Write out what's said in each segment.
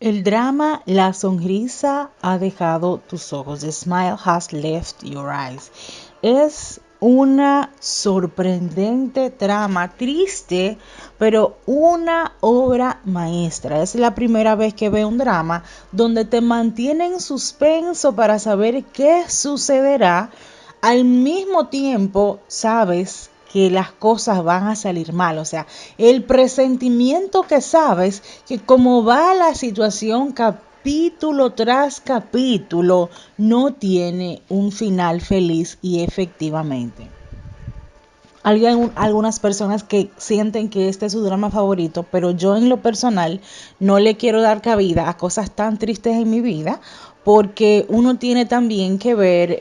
El drama La sonrisa ha dejado tus ojos. The smile has left your eyes. Es una sorprendente trama, triste, pero una obra maestra. Es la primera vez que veo un drama donde te mantiene en suspenso para saber qué sucederá. Al mismo tiempo, sabes que las cosas van a salir mal, o sea, el presentimiento que sabes que como va la situación capítulo tras capítulo, no tiene un final feliz y efectivamente. Hay algunas personas que sienten que este es su drama favorito, pero yo en lo personal no le quiero dar cabida a cosas tan tristes en mi vida, porque uno tiene también que ver,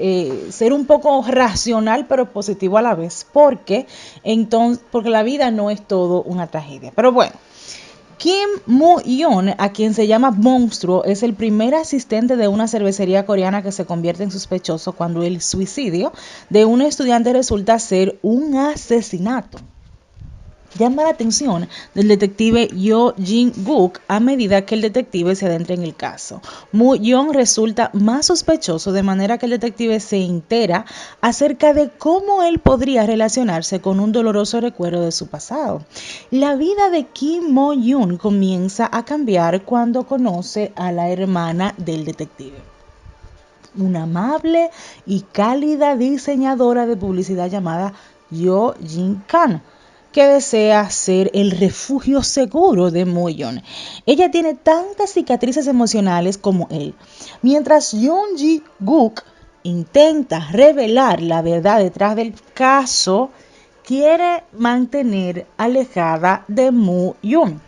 ser un poco racional pero positivo a la vez, porque la vida no es todo una tragedia. Pero bueno, Kim Moo-yeon, a quien se llama Monstruo, es el primer asistente de una cervecería coreana que se convierte en sospechoso cuando el suicidio de un estudiante resulta ser un asesinato. Llama la atención del detective Yo Jin-guk a medida que el detective se adentra en el caso. Moo-yeon resulta más sospechoso de manera que el detective se entera acerca de cómo él podría relacionarse con un doloroso recuerdo de su pasado. La vida de Kim Moo-yeon comienza a cambiar cuando conoce a la hermana del detective, una amable y cálida diseñadora de publicidad llamada Yo Jin-kan, que desea ser el refugio seguro de Moo-yeon. Ella tiene tantas cicatrices emocionales como él. Mientras Yoon Ji-guk intenta revelar la verdad detrás del caso, quiere mantener alejada de Moo-yeon.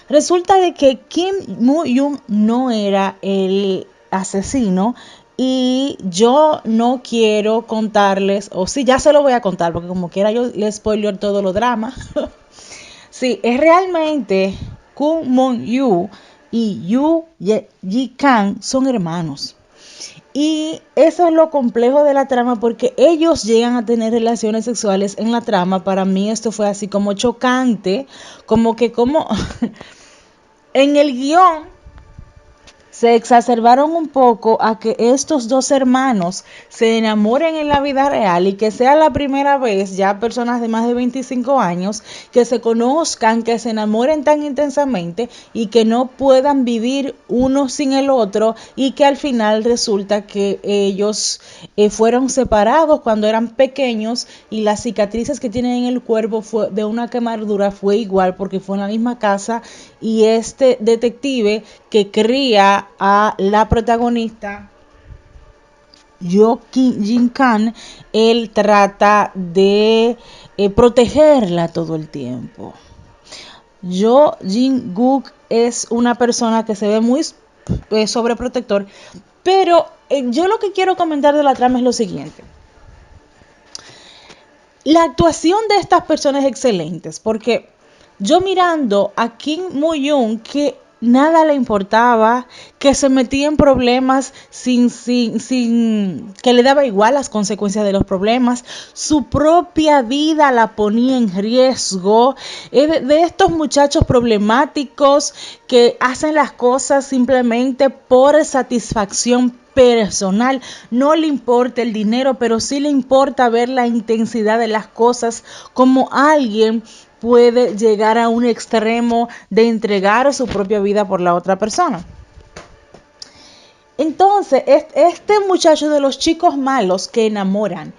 Resulta de que Kim Moo-yeon no era el asesino y yo no quiero contarles, o sí, ya se lo voy a contar porque como quiera yo le spoiler todo lo drama. Sí, es realmente Kung Mon-yu y Yu Ji-kan son hermanos. Y eso es lo complejo de la trama porque ellos llegan a tener relaciones sexuales en la trama. Para mí esto fue así como chocante, como que como en el guión se exacerbaron un poco a que estos dos hermanos se enamoren en la vida real y que sea la primera vez, ya personas de más de 25 años, que se conozcan, que se enamoren tan intensamente y que no puedan vivir uno sin el otro y que al final resulta que ellos fueron separados cuando eran pequeños y las cicatrices que tienen en el cuerpo fue de una quemadura fue igual porque fue en la misma casa y este detective que cría a la protagonista Yo Jin-kan, él trata de protegerla todo el tiempo. Yo Jin-guk es una persona que se ve muy sobreprotector, pero yo lo que quiero comentar de la trama es lo siguiente. La actuación de estas personas es excelente, porque yo mirando a Kim Moo-yeon, que nada le importaba, que se metía en problemas sin que le daba igual las consecuencias de los problemas, su propia vida la ponía en riesgo, de estos muchachos problemáticos que hacen las cosas simplemente por satisfacción personal, no le importa el dinero, pero sí le importa ver la intensidad de las cosas, como alguien puede llegar a un extremo de entregar su propia vida por la otra persona. Entonces, este muchacho de los chicos malos que enamoran,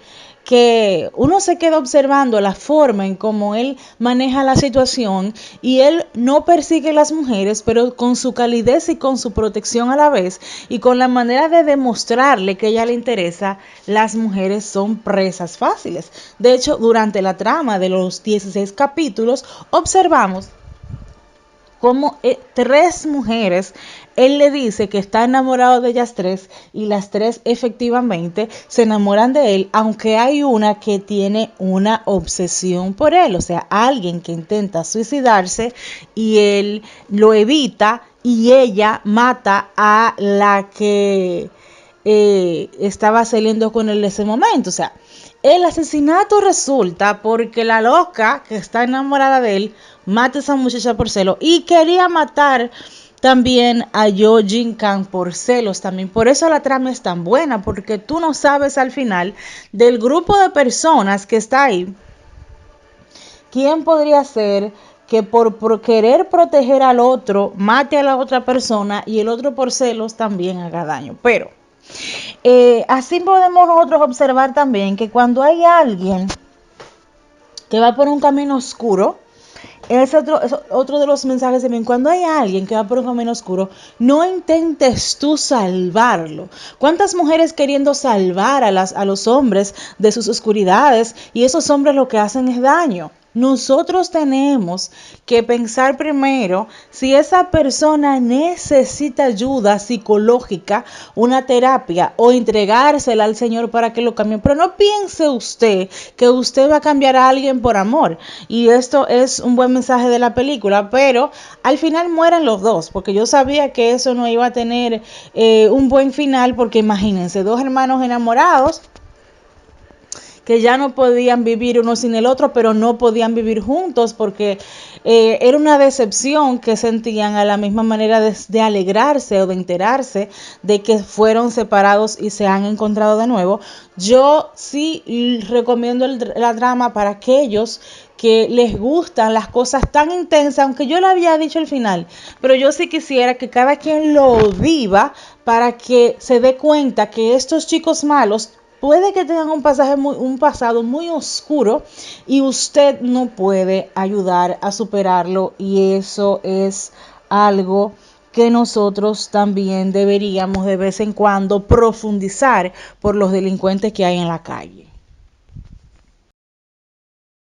que uno se queda observando la forma en cómo él maneja la situación y él no persigue a las mujeres, pero con su calidez y con su protección a la vez y con la manera de demostrarle que a ella le interesa, las mujeres son presas fáciles. De hecho, durante la trama de los 16 capítulos, observamos como tres mujeres, él le dice que está enamorado de ellas tres y las tres efectivamente se enamoran de él, aunque hay una que tiene una obsesión por él, o sea, alguien que intenta suicidarse y él lo evita y ella mata a la que estaba saliendo con él en ese momento, o sea, el asesinato resulta porque la loca que está enamorada de él mata a esa muchacha por celo y quería matar también a Yo Jin Kang por celos también. Por eso la trama es tan buena, porque tú no sabes al final del grupo de personas que está ahí, quién podría ser que por querer proteger al otro mate a la otra persona y el otro por celos también haga daño. Pero así podemos nosotros observar también que cuando hay alguien que va por un camino oscuro, es otro de los mensajes también. Cuando hay alguien que va por un camino oscuro, no intentes tú salvarlo. ¿Cuántas mujeres queriendo salvar a los hombres de sus oscuridades y esos hombres lo que hacen es daño? Nosotros tenemos que pensar primero si esa persona necesita ayuda psicológica, una terapia o entregársela al Señor para que lo cambie. Pero no piense usted que usted va a cambiar a alguien por amor. Y esto es un buen mensaje de la película, pero al final mueren los dos, porque yo sabía que eso no iba a tener un buen final, porque imagínense, dos hermanos enamorados que ya no podían vivir uno sin el otro, pero no podían vivir juntos porque era una decepción que sentían, a la misma manera de alegrarse o de enterarse de que fueron separados y se han encontrado de nuevo. Yo sí recomiendo la drama para aquellos que les gustan las cosas tan intensas, aunque yo lo había dicho al final, pero yo sí quisiera que cada quien lo viva para que se dé cuenta que estos chicos malos puede que tengan un pasado muy oscuro y usted no puede ayudar a superarlo, y eso es algo que nosotros también deberíamos de vez en cuando profundizar por los delincuentes que hay en la calle.